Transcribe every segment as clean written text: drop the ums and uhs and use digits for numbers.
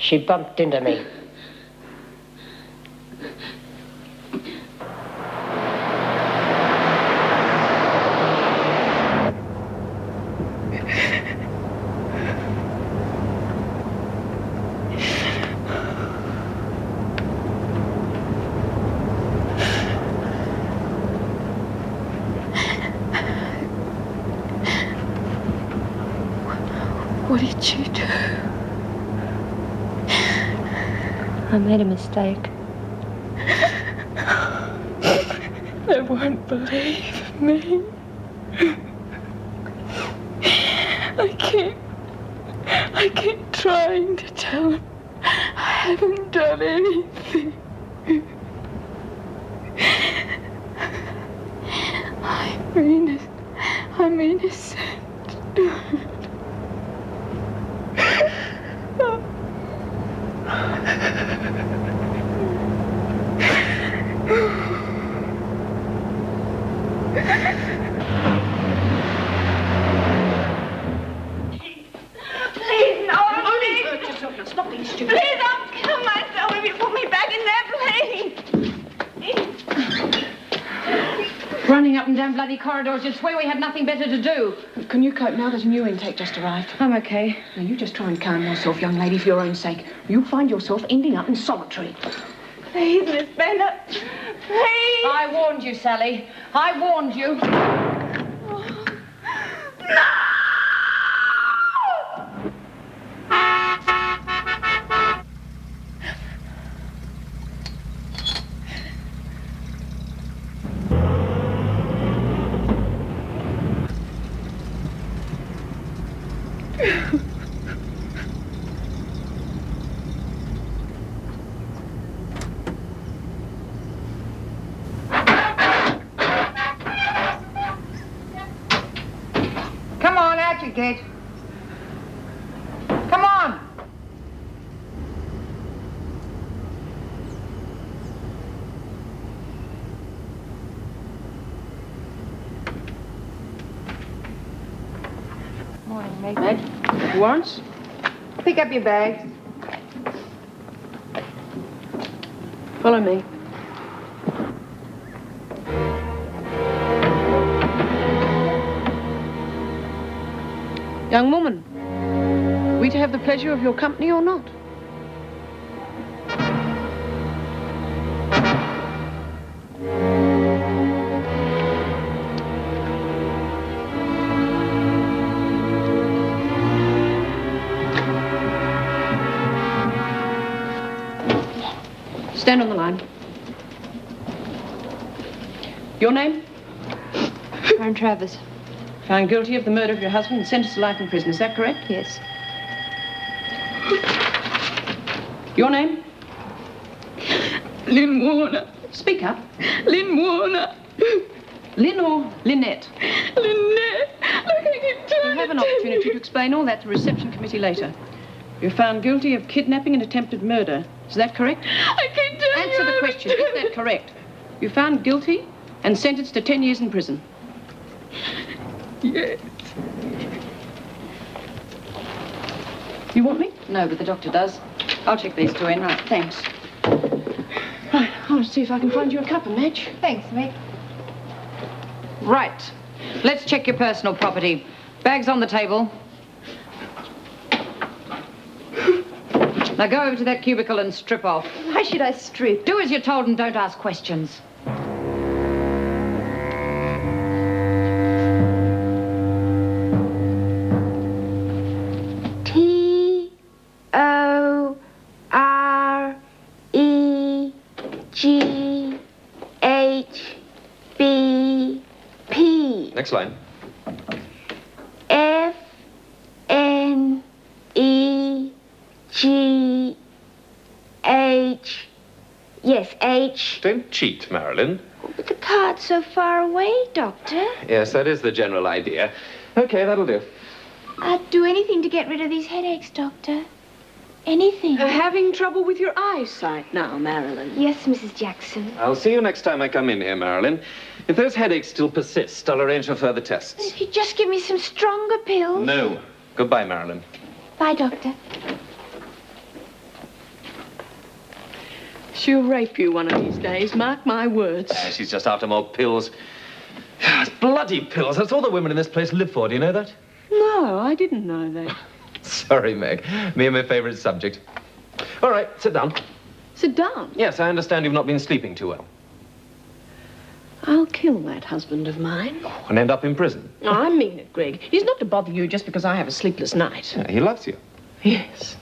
She bumped into me. What did you do? I made a mistake. They won't believe me. I keep trying to tell them I haven't done anything. I'm innocent. Please, no, please. Hurt yourself now. Stop being stupid. Please, I'll kill myself if you put me back in there, please. Running up and down bloody corridors, you'd swear we had nothing better to do. Can you cope now that a new intake just arrived? I'm okay. Now, you just try and calm yourself, young lady, for your own sake. You'll find yourself ending up in solitary. Please, Miss Bennett. Please. I warned you, Sally. I warned you. No! Come on, out you get. Come on. Morning, Meg. Meg, warrants? Pick up your bags. Follow me. Young woman, are we to have the pleasure of your company or not? Stand on the line. Your name? Karen Travers. Found guilty of the murder of your husband and sentenced to life in prison. Is that correct? Yes. Your name? Lynn Warner. Speak up. Lynn Warner. Lynn or Lynette? Lynette. Look, I keep trying You'll have an to tell opportunity you. to explain all that to the reception committee later. You're found guilty of kidnapping and attempted murder. Is that correct? I keep telling you. Answer the question. Is that correct? You're found guilty and sentenced to 10 years in prison. Yes. You want me? No, but the doctor does. I'll check these two in. Right, thanks. Right, I'll see if I can find you a cup and match. Thanks, Meg. Right. Let's check your personal property. Bags on the table. Now go over to that cubicle and strip off. Why should I strip? Do as you're told and don't ask questions. T-O-R-E-G-H-B-P. Next line. F-N-E-G-H. Yes, H. Don't cheat, Marilyn. But the card's so far away, Doctor. Yes, that is the general idea. Okay, that'll do. I'd do anything to get rid of these headaches, Doctor. Anything. Having trouble with your eyesight now, Marilyn? Yes, Mrs. Jackson. I'll see you next time I come in here, Marilyn. If those headaches still persist, I'll arrange for further tests. If you'd just give me some stronger pills. No. Goodbye, Marilyn. Bye, Doctor. She'll rape you one of these days, mark my words. She's just after more pills. It's bloody pills. That's all the women in this place live for. Do you know that? No, I didn't know that. Sorry, Meg. Me and my favourite subject. All right, sit down. Sit down. Yes, I understand you've not been sleeping too well. I'll kill that husband of mine. And end up in prison. No, I mean it, Greg. He's not to bother you just because I have a sleepless night. Yeah, he loves you. Yes.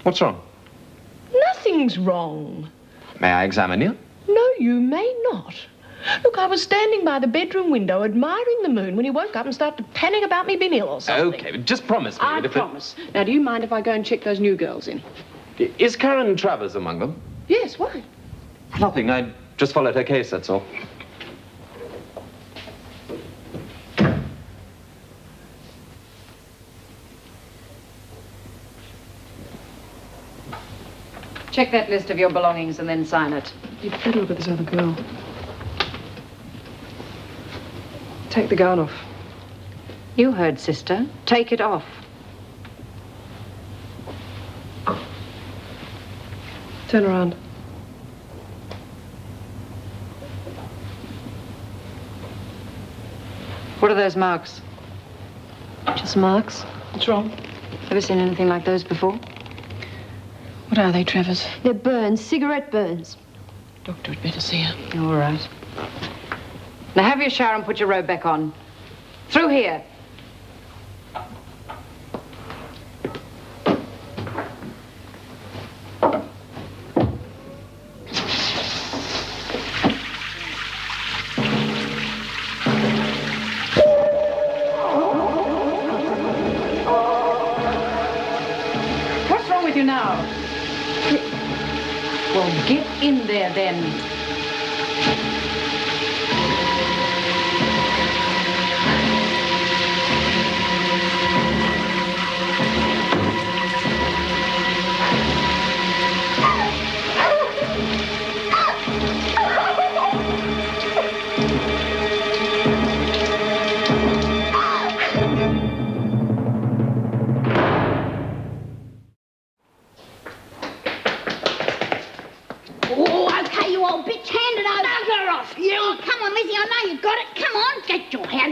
What's wrong? Nothing's wrong. May I examine you? No, you may not. Look, I was standing by the bedroom window admiring the moon when he woke up and started to panic about me being ill or something. Okay, but just promise me. I promise. Now, do you mind if I go and check those new girls in? Is Karen Travers among them? Yes, why? Nothing. I just followed her case, that's all. Check that list of your belongings and then sign it. You'd better look at this other girl. Take the gown off. You heard, sister. Take it off. Turn around. What are those marks? Just marks. What's wrong? Ever seen anything like those before? What are they, Travers? They're burns, cigarette burns. Doctor had better see her. All right. Now have your shower and put your robe back on. Through here. What's wrong with you now? Well, get in there then.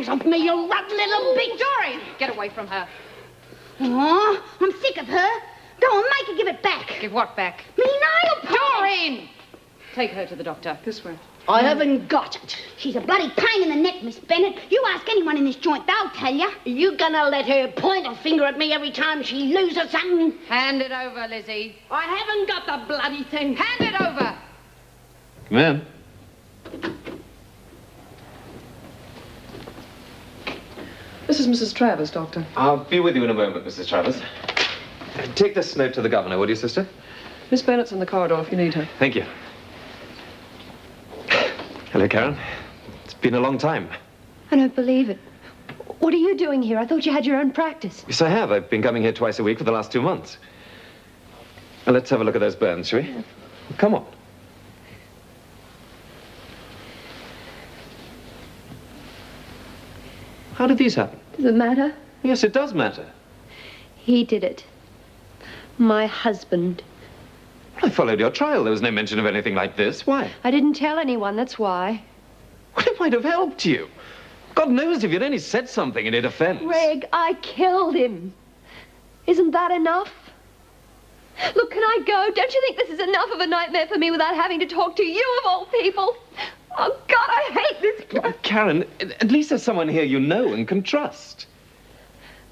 Off me, you rotten little bitch. Doreen, get away from her. Oh, I'm sick of her. Go on, make her give it back. Give what back? Me nail polish. Doreen! Take her to the doctor. This way. I haven't got it. She's a bloody pain in the neck, Miss Bennett. You ask anyone in this joint, they'll tell you. Are you gonna let her point a finger at me every time she loses something? Hand it over, Lizzie. I haven't got the bloody thing. Hand it over. Come in. This is Mrs. Travers, Doctor. I'll be with you in a moment, Mrs. Travers. Take this note to the governor, would you, sister? Miss Bennett's in the corridor if you need her. Thank you. Hello, Karen. It's been a long time. I don't believe it. What are you doing here? I thought you had your own practice. Yes, I have. I've been coming here twice a week for the last 2 months. Now, let's have a look at those burns, shall we? Yeah. Come on. How did these happen? Does it matter? Yes, it does matter. He did it. My husband. I followed your trial. There was no mention of anything like this. Why? I didn't tell anyone, that's why. Well, it might have helped you. God knows if you'd only said something in your defense. Greg, I killed him. Isn't that enough? Look, can I go? Don't you think this is enough of a nightmare for me without having to talk to you of all people? Oh, God, I hate this place. Karen, at least there's someone here you know and can trust.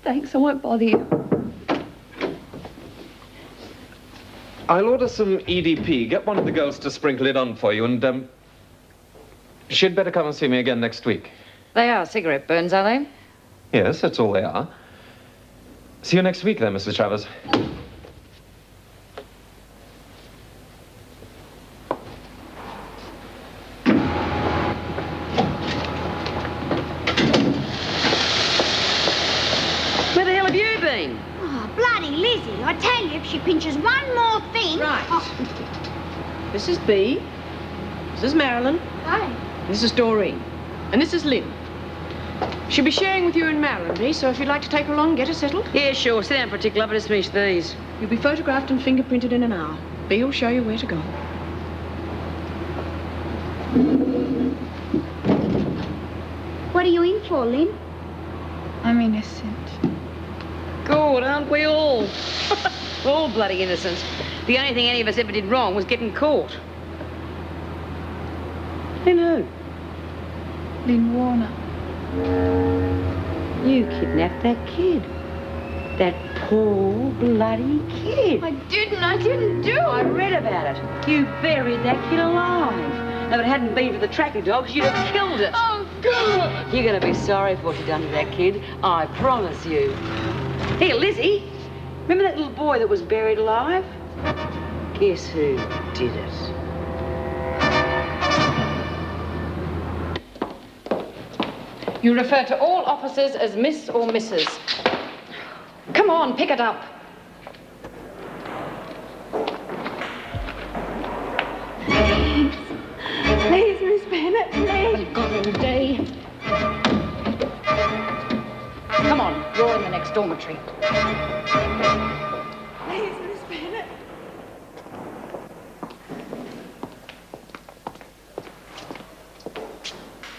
Thanks, I won't bother you. I'll order some EDP. Get one of the girls to sprinkle it on for you, and, she'd better come and see me again next week. They are cigarette burns, are they? Yes, that's all they are. See you next week, then, Mrs. Travers. Where the hell have you been? Oh, bloody Lizzie. I tell you, if she pinches one more thing... Right. Oh. This is Bea. This is Marilyn. Hi. This is Doreen. And this is Lynn. She'll be sharing with you in Maryland, Bea, so if you'd like to take her along, get her settled. Yeah, sure. Sit down for a tick, love. Let's finish these. You'll be photographed and fingerprinted in an hour. Bea will show you where to go. for, Lynn? I'm innocent. Good, aren't we all? We're all bloody innocent. The only thing any of us ever did wrong was getting caught. Lynn who? Lynn Warner. You kidnapped that kid. That poor bloody kid. I didn't do I it. read about it. You buried that kid alive. Now, if it hadn't been for the tracker dogs, you'd have killed it. Oh, God. You're going to be sorry for what you've done to that kid. I promise you. Here, Lizzie. Remember that little boy that was buried alive? Guess who did it? You refer to all officers as Miss or Mrs. Come on, pick it up. Please, Miss Bennett, please. You've got all day. Come on, you're in the next dormitory. Please, Miss Bennett.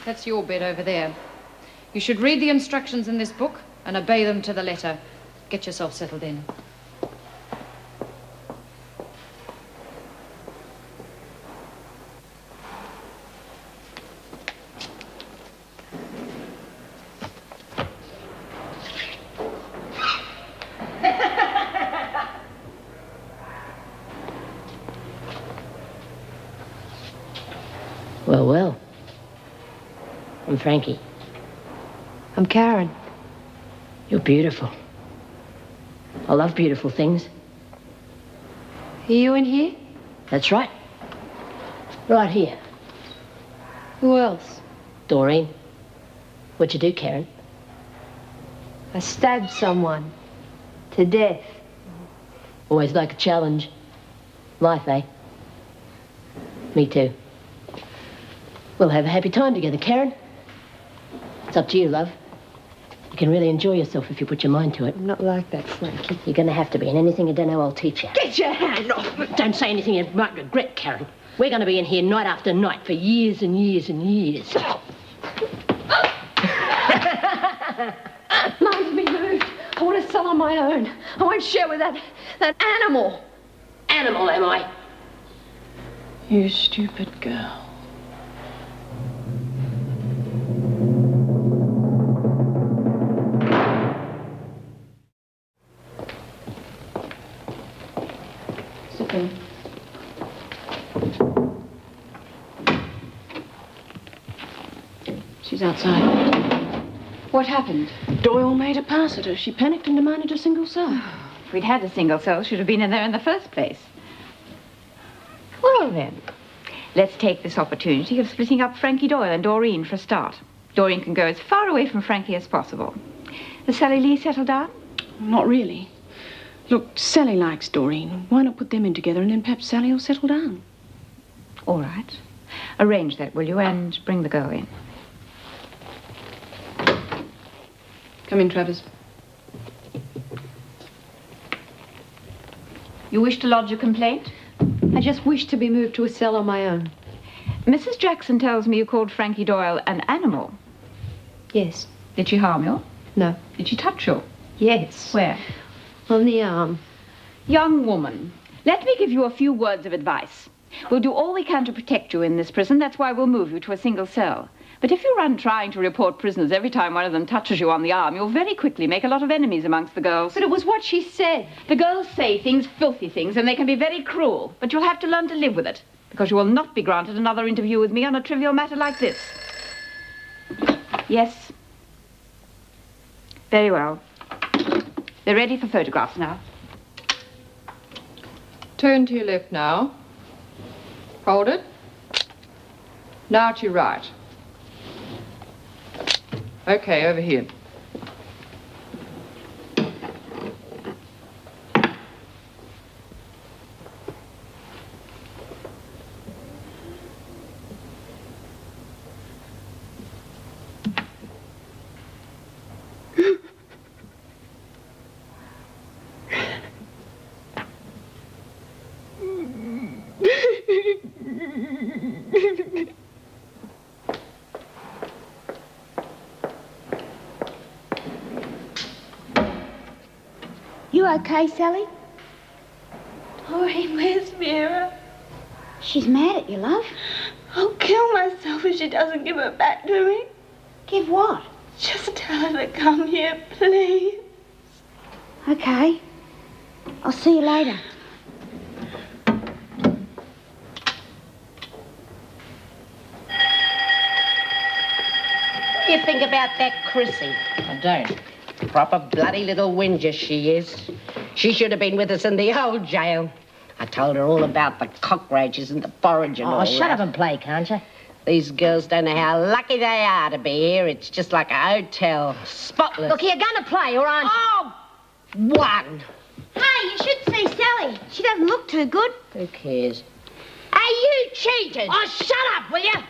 That's your bed over there. You should read the instructions in this book and obey them to the letter. Get yourself settled in. Well, well. I'm Frankie. I'm Karen. You're beautiful. I love beautiful things. Are you in here? That's right. Right here. Who else? Doreen. What'd you do, Karen? I stabbed someone. To death. Always like a challenge. Life, eh? Me too. We'll have a happy time together, Karen. It's up to you, love. You can really enjoy yourself if you put your mind to it. I'm not like that, Frankie. You're going to have to be, and anything you don't know, I'll teach you. Get your hand off me! Don't say anything you might regret, Karen. We're going to be in here night after night for years and years and years. Mine's been moved. I want to sell on my own. I won't share with that animal. Animal, am I? You stupid girl. Sit there. She's outside. What happened? Doyle made a pass at her. She panicked and demanded a single cell. If we'd had a single cell, she'd have been in there in the first place. Well, then, let's take this opportunity of splitting up Frankie Doyle and Doreen for a start. Doreen can go as far away from Frankie as possible. Has Sally Lee settled down? Not really. Look, Sally likes Doreen. Why not put them in together and then perhaps Sally will settle down? All right. Arrange that, will you, and bring the girl in. Come in, Travers. You wish to lodge a complaint? I just wish to be moved to a cell on my own. Mrs. Jackson tells me you called Frankie Doyle an animal. Yes. Did she harm you? No. Did she touch you? Yes. Where? On the arm. Young woman, let me give you a few words of advice. We'll do all we can to protect you in this prison. That's why we'll move you to a single cell. But if you run trying to report prisoners every time one of them touches you on the arm, you'll very quickly make a lot of enemies amongst the girls. But it was what she said. The girls say things, filthy things, and they can be very cruel. But you'll have to learn to live with it, because you will not be granted another interview with me on a trivial matter like this. Yes? Very well. They're ready for photographs now. Turn to your left now. Hold it. Now to your right. Okay, over here. You okay, Sally? Doreen, where's Mira? She's mad at you, love. I'll kill myself if she doesn't give her back to me. Give what? Just tell her to come here, please. Okay. I'll see you later. What do you think about that Chrissy? I don't. Proper bloody little whinger she is. She should have been with us in the old jail. I told her all about the cockroaches and the forage and all Oh, shut that. up and play, can't you? These girls don't know how lucky they are to be here. It's just like a hotel. Spotless. Look, you're going to play, or aren't you? Oh, one. Hey, you should see Sally. She doesn't look too good. Who cares? Hey, you cheated. Oh, shut up, will you?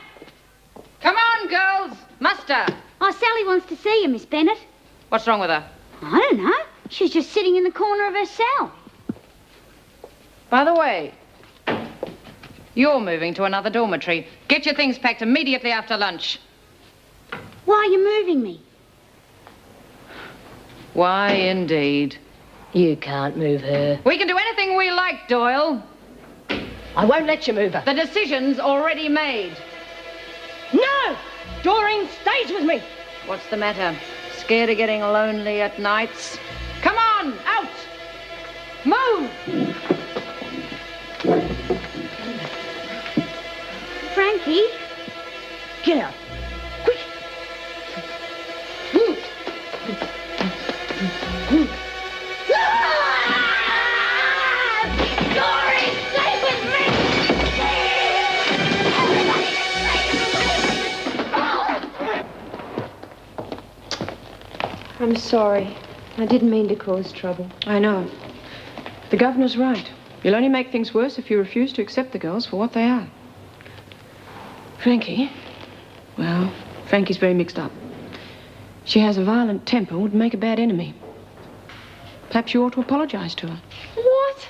Come on, girls. Muster. Oh, Sally wants to see you, Miss Bennett. What's wrong with her? I don't know. She's just sitting in the corner of her cell. By the way, you're moving to another dormitory. Get your things packed immediately after lunch. Why are you moving me? Why, indeed. You can't move her. We can do anything we like, Doyle. I won't let you move her. The decision's already made. No! Doreen stays with me. What's the matter? Scared of getting lonely at nights? Come on, out! Move! Frankie? Get out. Quick. Doreen, stay with me! I'm sorry. I didn't mean to cause trouble. I know. The governor's right. You'll only make things worse if you refuse to accept the girls for what they are. Frankie? Well, Frankie's very mixed up. She has a violent temper, would make a bad enemy. Perhaps you ought to apologize to her. What?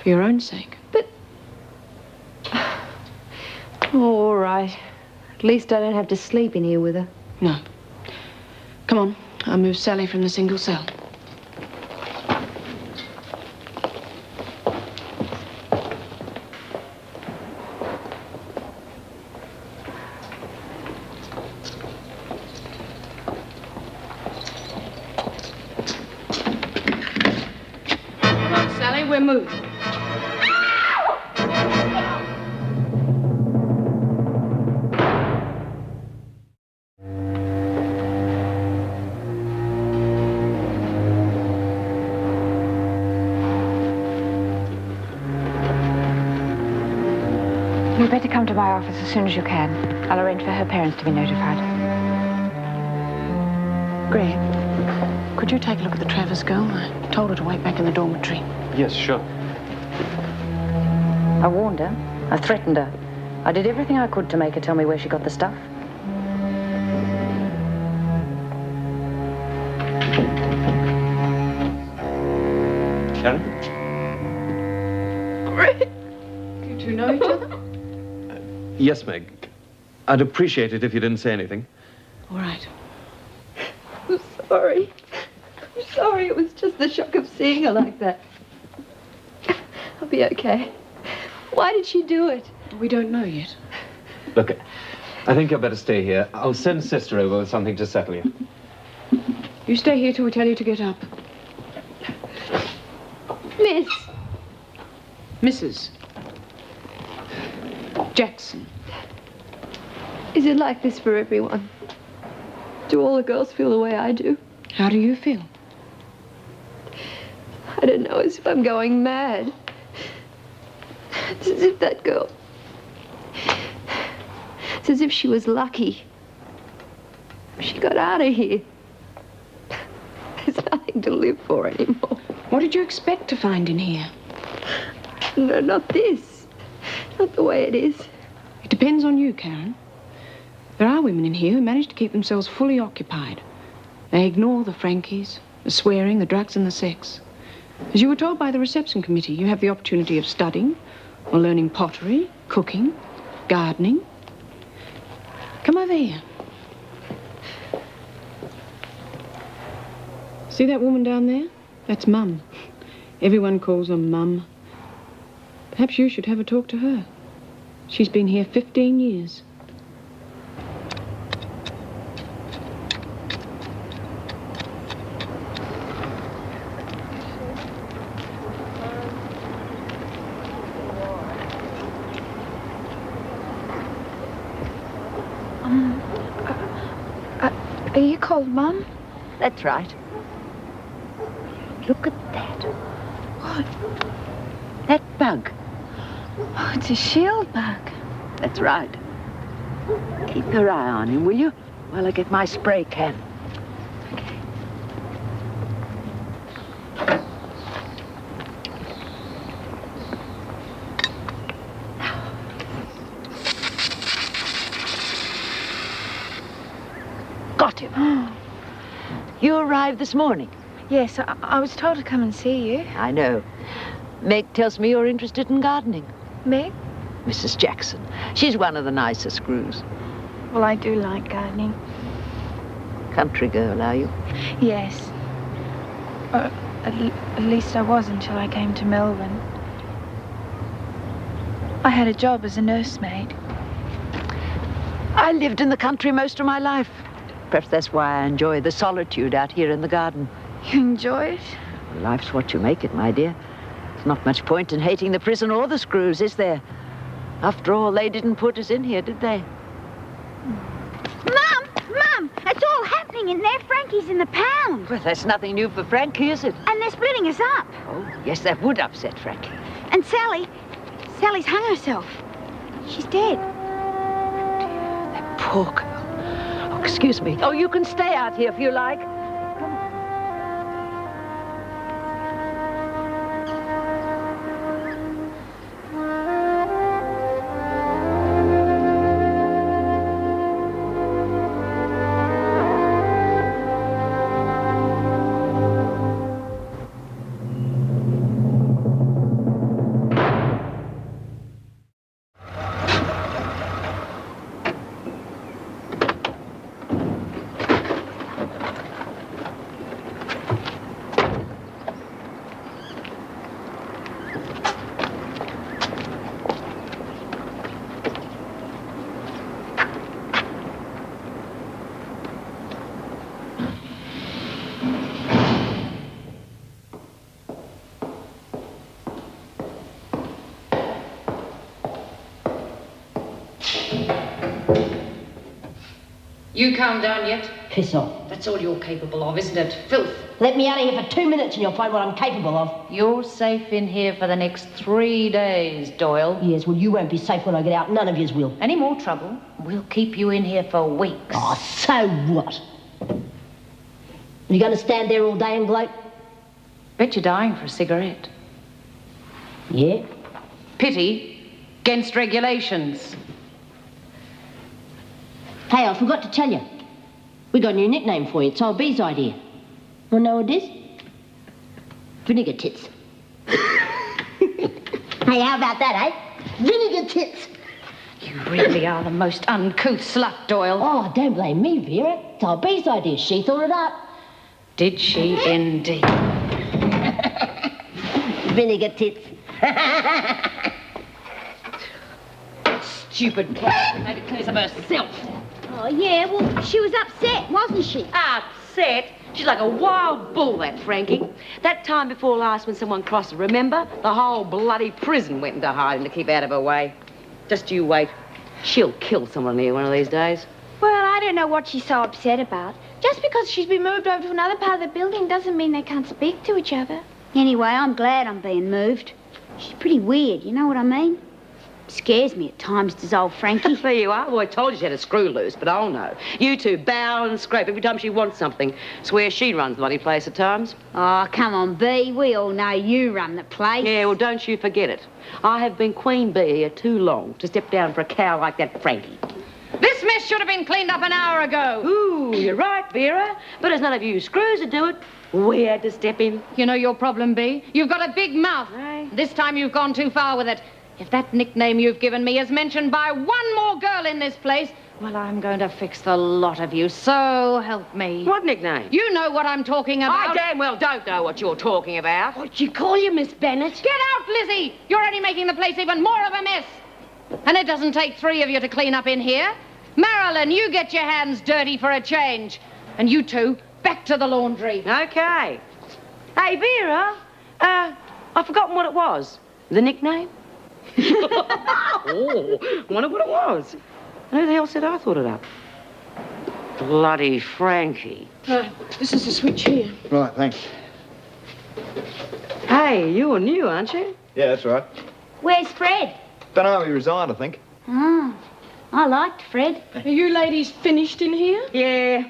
For your own sake. Oh, all right. At least I don't have to sleep in here with her. No. Come on. I'll move Sally from the single cell. Come on, Sally, we're moving. You'd better come to my office as soon as you can. I'll arrange for her parents to be notified. Greg, could you take a look at the Travers girl? I told her to wait back in the dormitory. Yes, sure. I warned her. I threatened her. I did everything I could to make her tell me where she got the stuff. Karen? Greg! You two know each other? Yes, Meg. I'd appreciate it if you didn't say anything. All right. I'm sorry. I'm sorry. It was just the shock of seeing her like that. I'll be okay. Why did she do it? We don't know yet. Look, I think you'd better stay here. I'll send Sister over with something to settle you. You stay here till we tell you to get up. Miss. Mrs. Jackson. Is it like this for everyone? Do all the girls feel the way I do? How do you feel? I don't know, as if I'm going mad. It's as if that girl... It's as if she was lucky. She got out of here. There's nothing to live for anymore. What did you expect to find in here? No, not this. Not the way it is. It depends on you, Karen. There are women in here who manage to keep themselves fully occupied. They ignore the Frankies, the swearing, the drugs, and the sex. As you were told by the reception committee, you have the opportunity of studying or learning pottery, cooking, gardening. Come over here. See that woman down there? That's Mum. Everyone calls her Mum. Perhaps you should have a talk to her. She's been here 15 years. Are you called Mum? That's right. Look at that. What? That bug. Oh, it's a shield bug. That's right. Keep your eye on him, will you? While I get my spray can. Got him. You arrived this morning. Yes, I was told to come and see you. I know. Meg tells me you're interested in gardening. Meg? Mrs. Jackson. She's one of the nicer screws. Well, I do like gardening. Country girl, are you? Yes. At least I was until I came to Melbourne. I had a job as a nursemaid. I lived in the country most of my life. Perhaps that's why I enjoy the solitude out here in the garden. You enjoy it? Well, life's what you make it, my dear. There's not much point in hating the prison or the screws, is there? After all, they didn't put us in here, did they? Mum, it's all happening in there. Frankie's in the pound. Well, that's nothing new for Frankie, is it? And they're splitting us up. Oh, yes, that would upset Frankie. And Sally's hung herself. She's dead. That poor girl. Oh, excuse me. Oh, you can stay out here if you like. You calm down yet? Piss off. That's all you're capable of, isn't it? Filth. Let me out of here for 2 minutes and you'll find what I'm capable of. You're safe in here for the next 3 days, Doyle. Yes, well, you won't be safe when I get out. None of yous will. Any more trouble, we'll keep you in here for weeks. Oh, so what? You going to stand there all day and gloat? Bet you're dying for a cigarette. Yeah? Pity against regulations. Hey, I forgot to tell you. We got a new nickname for you. It's old B's idea. Want to know what it is? Vinegar Tits. Hey, how about that, eh? Vinegar Tits. You really are the most uncouth slut, Doyle. Oh, don't blame me, Vera. It's old B's idea. She thought it up. Did she indeed? Vinegar Tits. Stupid cat. Made a case of herself. Oh, yeah, well, she was upset, wasn't she? Upset? She's like a wild bull, that Frankie. That time before last when someone crossed her, remember? The whole bloody prison went into hiding to keep out of her way. Just you wait. She'll kill someone here one of these days. Well, I don't know what she's so upset about. Just because she's been moved over to another part of the building doesn't mean they can't speak to each other. Anyway, I'm glad I'm being moved. She's pretty weird, you know what I mean? Scares me at times, does old Frankie. There you are. Well, I told you she had a screw loose, but I'll know. You two bow and scrape every time she wants something. Swear she runs the bloody place at times. Oh, come on, Bee. We all know you run the place. Yeah, well, don't you forget it. I have been Queen Bee here too long to step down for a cow like that Frankie. This mess should have been cleaned up an hour ago. Ooh, you're right, Vera. But it's none of you screws that do it. We had to step in. You know your problem, Bee? You've got a big mouth. Aye. This time you've gone too far with it. If that nickname you've given me is mentioned by one more girl in this place, Well, I'm going to fix the lot of you, so help me. What nickname? You know what I'm talking about. I damn well don't know what you're talking about. What'd you call you, Miss Bennett? Get out, Lizzie! You're only making the place even more of a mess. And it doesn't take 3 of you to clean up in here. Marilyn, you get your hands dirty for a change. And you two, back to the laundry. Okay. Hey, Vera, I've forgotten what it was. The nickname? Oh, wonder what it was. And who the hell said I thought it up? Bloody Frankie. This is the switch here. Right, thanks. Hey, you're new, aren't you? Yeah, that's right. Where's Fred? Don't know, he resigned, I think. Oh, I liked Fred. Are you ladies finished in here? Yeah.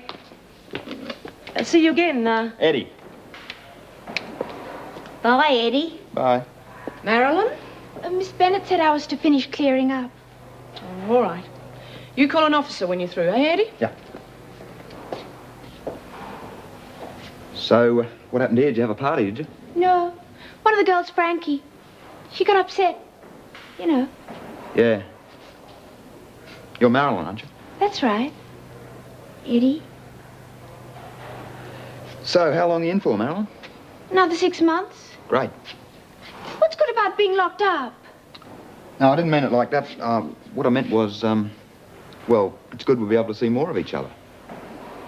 See you again, Eddie. Bye, Eddie. Bye. Marilyn? Miss Bennett said I was to finish clearing up. Oh, all right. You call an officer when you're through, eh, Eddie? Yeah. So, what happened here? Did you have a party, did you? No. One of the girls, Frankie. She got upset. You know. Yeah. You're Marilyn, aren't you? That's right. Eddie. So, how long are you in for, Marilyn? Another 6 months. Great. What's good about being locked up? No, I didn't mean it like that. What I meant was, well, it's good we'll be able to see more of each other.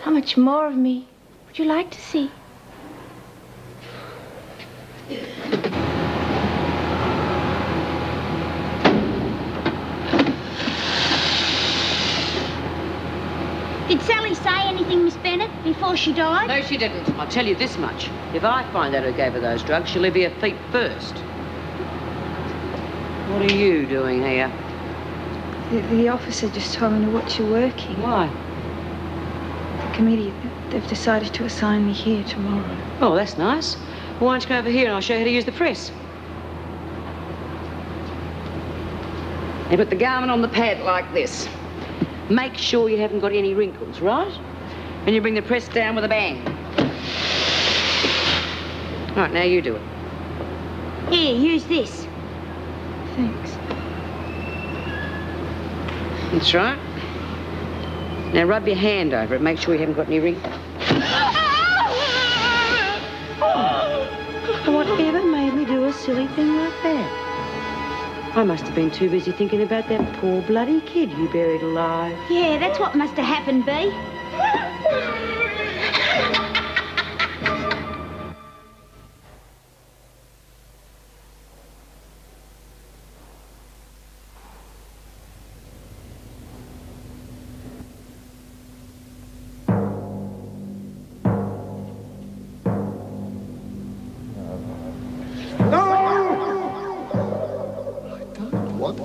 How much more of me would you like to see? Did Sally say anything, Miss Bennett, before she died? No, she didn't. I'll tell you this much. If I find out who gave her those drugs, she'll leave her feet first. What are you doing here? The officer just told me to watch you working. Why? The committee, they've decided to assign me here tomorrow. Oh, that's nice. Well, why don't you come over here and I'll show you how to use the press. You put the garment on the pad like this. Make sure you haven't got any wrinkles, right? And you bring the press down with a bang. Right, now you do it. Here, use this. Thanks. That's right. Now rub your hand over it. Make sure you haven't got any wrinkles. Whatever made me do a silly thing like that? I must have been too busy thinking about that poor bloody kid you buried alive. Yeah, that's what must have happened, Bee.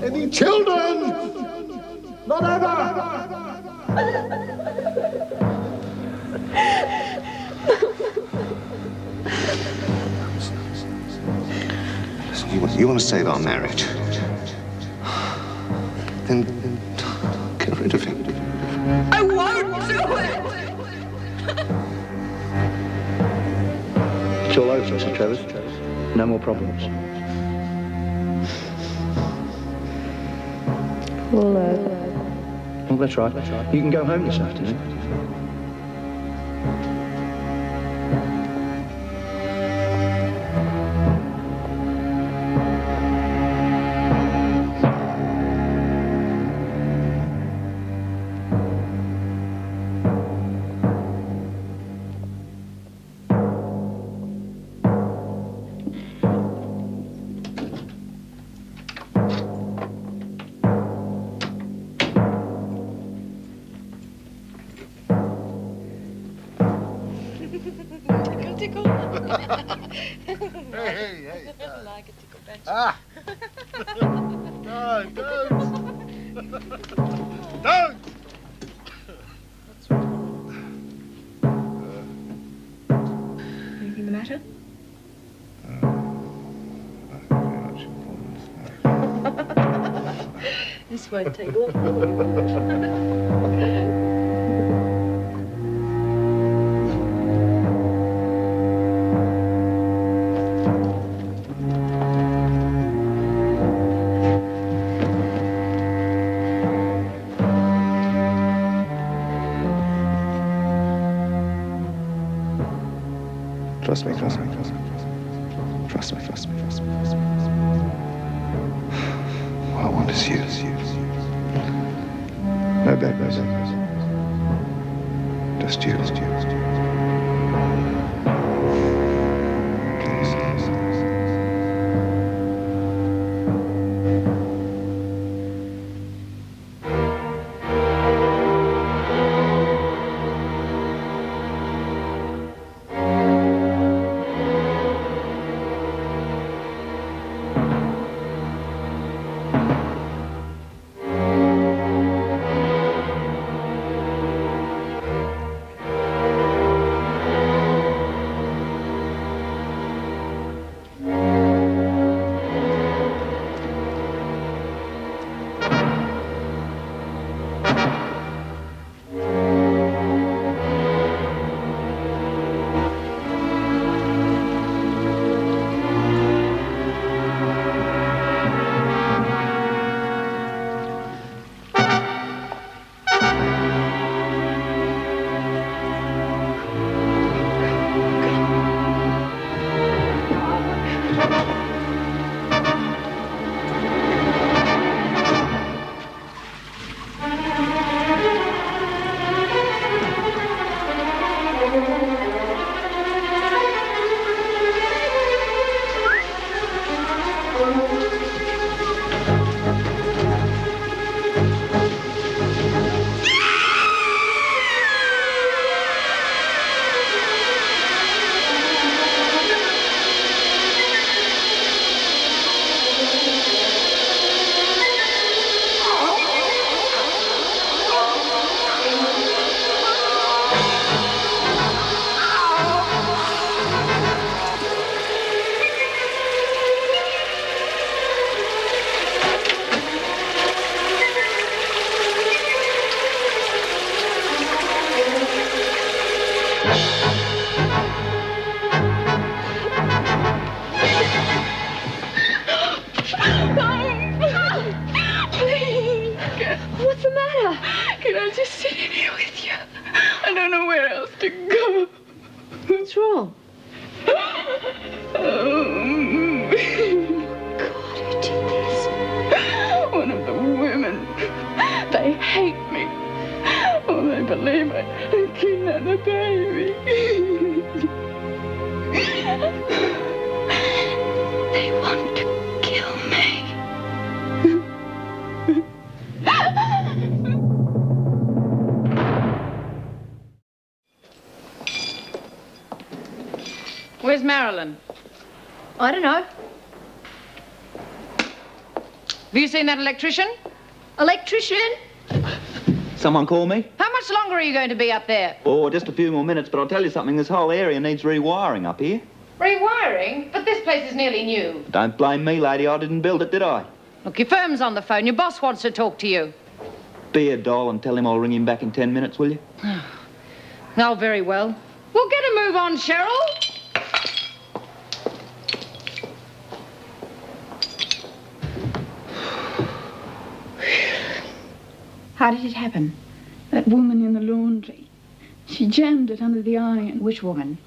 Any children? Not ever! Listen, you want to save our marriage? Then get rid of him. I won't do it! It's all over, Mr. Travers. No more problems. Oh, that's right. You can go home this afternoon. Tickle. Hey. I like a tickle, don't you? Ah! No, don't! Don't! What's wrong? Anything the matter? This won't take long. Trust me, trust me, trust me. Trust me, trust me, trust me, trust me. All I want is you. No bad person. Just you. What's the matter? Can I just sit in here with you? I don't know where else to go. What's wrong? God, who did this? One of the women. They hate me. Oh, they believe I kidnapped the baby. They want to kill me. Where's Marilyn? I don't know. Have you seen that electrician? Electrician? Someone call me? How much longer are you going to be up there? Oh, just a few more minutes, but I'll tell you something. This whole area needs rewiring up here. Rewiring? But this place is nearly new. Don't blame me, lady. I didn't build it, did I? Look, your firm's on the phone. Your boss wants to talk to you. Be a doll and tell him I'll ring him back in 10 minutes, will you? Oh, very well. We'll get a move on, Cheryl. How did it happen? That woman in the laundry. She jammed it under the iron. Which woman?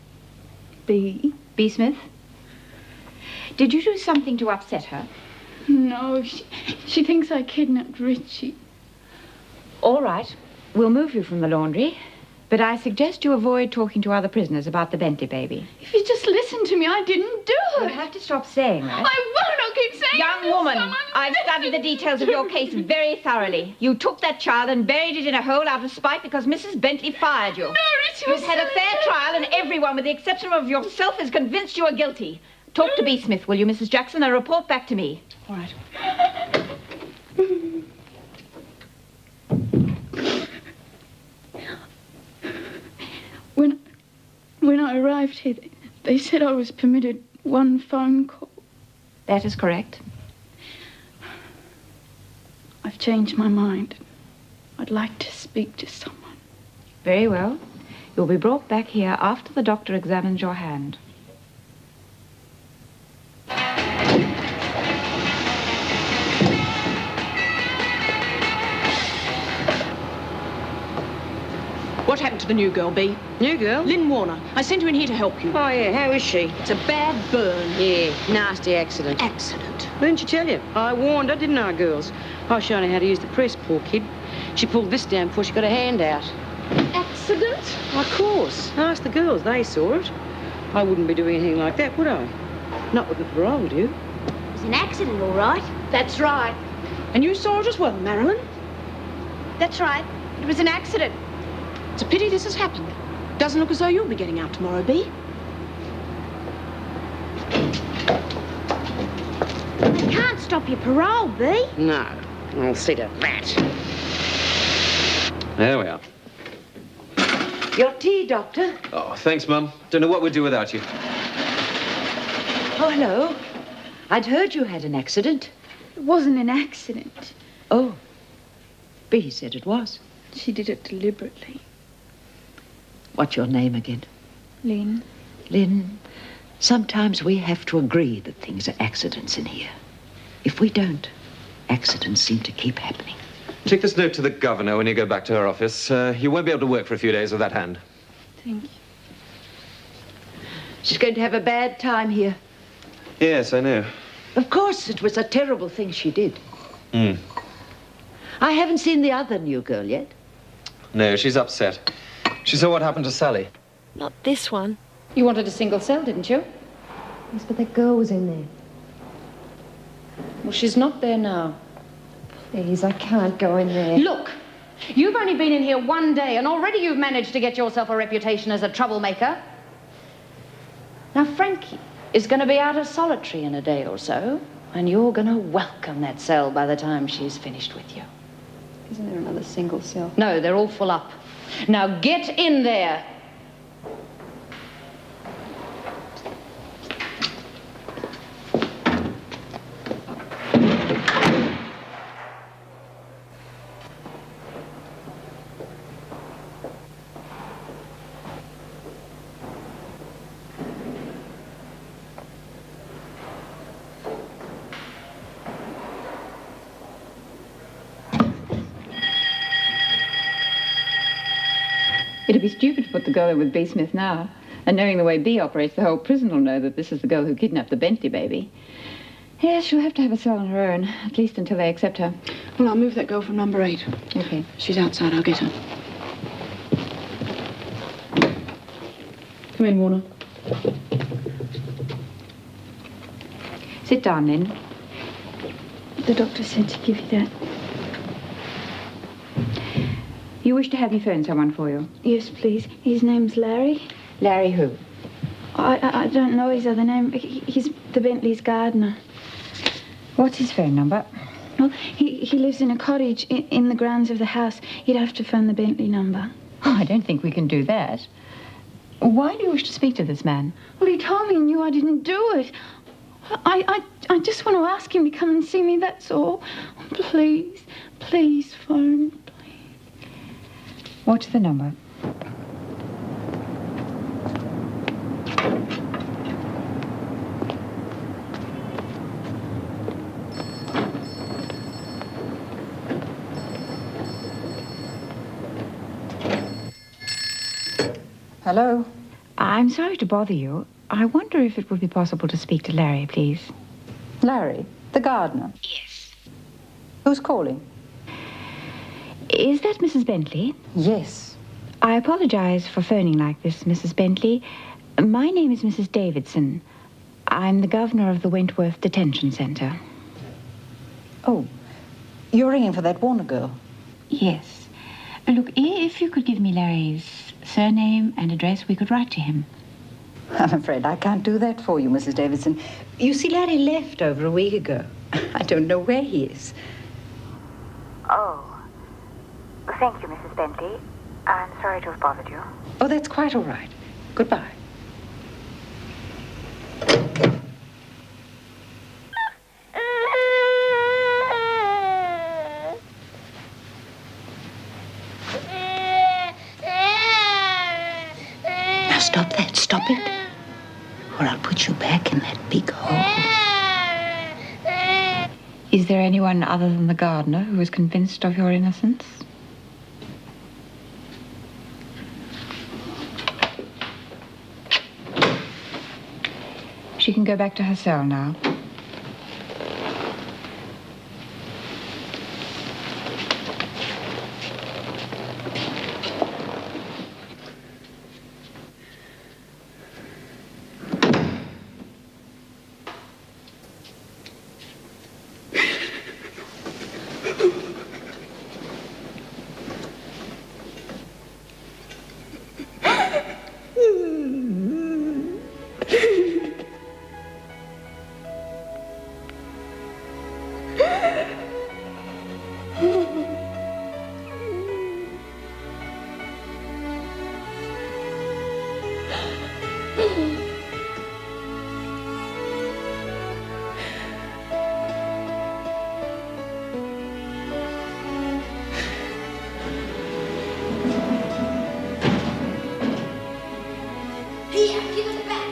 B. B. Smith? Did you do something to upset her? No, she thinks I kidnapped Richie. All right. We'll move you from the laundry. But I suggest you avoid talking to other prisoners about the Bentley baby. If you just listen to me, I didn't do it. You'll have to stop saying that. I won't. I'll keep saying Young it. woman, I've studied the details of your case very thoroughly. You took that child and buried it in a hole out of spite because Mrs. Bentley fired you. No, Richie was You've had a fair trial and everyone, with the exception of yourself, is convinced you are guilty. Talk to B. Smith, will you, Mrs. Jackson, and report back to me. All right. When I arrived here, they said I was permitted one phone call. That is correct. I've changed my mind. I'd like to speak to someone. Very well. You'll be brought back here after the doctor examines your hand. What happened to the new girl, Bea? New girl? Lynn Warner. I sent her in here to help you. Oh, yeah. How is she? It's a bad burn. Yeah, nasty accident. Accident? Didn't she tell you? I warned her, didn't I, girls? I was showing her how to use the press, poor kid. She pulled this down before she got her hand out. Accident? Of course. Ask the girls. They saw it. I wouldn't be doing anything like that, would I? Not with the parole, do you? It was an accident, all right. That's right. And you saw it as well, Marilyn? That's right. It was an accident. It's a pity this has happened. Doesn't look as though you'll be getting out tomorrow, Bea. They can't stop your parole, Bea. No. I'll see to that. There we are. Your tea, Doctor. Oh, thanks, Mum. Don't know what we'd do without you. Oh, hello. I'd heard you had an accident. It wasn't an accident. Oh. Bea said it was. She did it deliberately. What's your name again? Lynn. Lynn, sometimes we have to agree that things are accidents in here. If we don't, accidents seem to keep happening. Take this note to the governor when you go back to her office. You won't be able to work for a few days with that hand. Thank you. She's going to have a bad time here. Yes, I know. Of course, it was a terrible thing she did. Hmm. I haven't seen the other new girl yet. No, she's upset. She saw what happened to Sally. Not this one. You wanted a single cell, didn't you? Yes, but that girl was in there. Well, she's not there now. Please, I can't go in there. Look, you've only been in here one day, and already you've managed to get yourself a reputation as a troublemaker. Now, Frankie is going to be out of solitary in a day or so, and you're going to welcome that cell by the time she's finished with you. Isn't there another single cell? No, they're all full up. Now, get in there. It'd be stupid to put the girl in with Bea Smith now. And knowing the way Bea operates, the whole prison will know that this is the girl who kidnapped the Bentley baby. Yes, she'll have to have a cell on her own, at least until they accept her. Well, I'll move that girl from number 8. Okay. She's outside. I'll get her. Come in, Warner. Sit down, Lynn. The doctor said to give you that. You wish to have me phone someone for you? Yes, please. His name's Larry. Larry who? I don't know his other name. He's the Bentley's gardener. What's his phone number? Well, he lives in a cottage in the grounds of the house. You'd have to phone the Bentley number. Oh, I don't think we can do that. Why do you wish to speak to this man? Well, he told me and knew I didn't do it. I just want to ask him to come and see me, that's all. Please, please phone. What's the number? Hello? I'm sorry to bother you. I wonder if it would be possible to speak to Larry, please. Larry, the gardener? Yes. Who's calling? Is that Mrs. Bentley? Yes. I apologize for phoning like this, Mrs. Bentley. My name is Mrs. Davidson. I'm the governor of the Wentworth Detention Center. Oh, you're ringing for that Warner girl? Yes. Look, if you could give me Larry's surname and address, we could write to him. I'm afraid I can't do that for you, Mrs. Davidson. You see, Larry left over a week ago. I don't know where he is. Oh. Thank you, Mrs. Bentley. I'm sorry to have bothered you. Oh, that's quite all right. Goodbye. Now stop that. Stop it. Or I'll put you back in that big hole. Is there anyone other than the gardener who is convinced of your innocence? She can go back to her cell now. Here, give it back.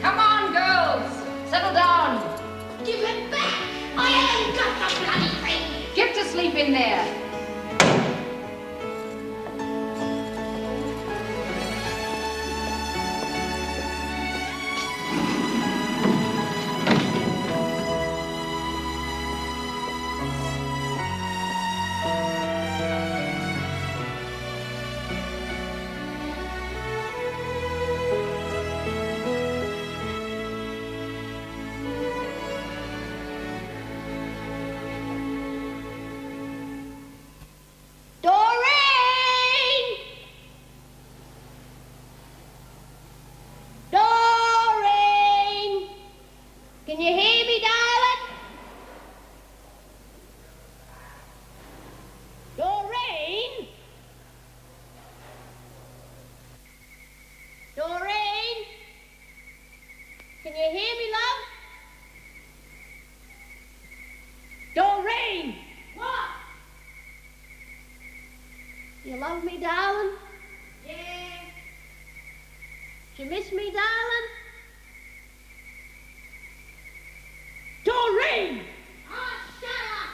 Come on, girls. Settle down. Give it back. I ain't got the bloody thing. Get to sleep in there. Can you hear me, darling? Doreen? Doreen? Can you hear me, love? Doreen! What? You love me, darling? Yeah. Do you miss me, darling? Doreen! Oh, shut up!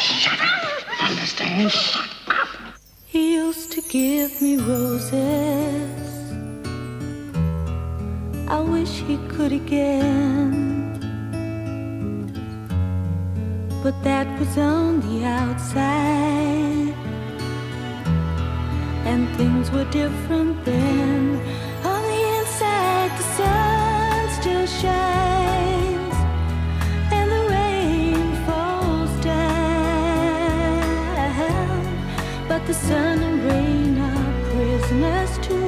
Shut up! Understand? Shut up! He used to give me roses. I wish he could again. But that was on the outside, and things were different then. On the inside, the sun still shines, and the rain falls down. But the sun and rain are prisoners too.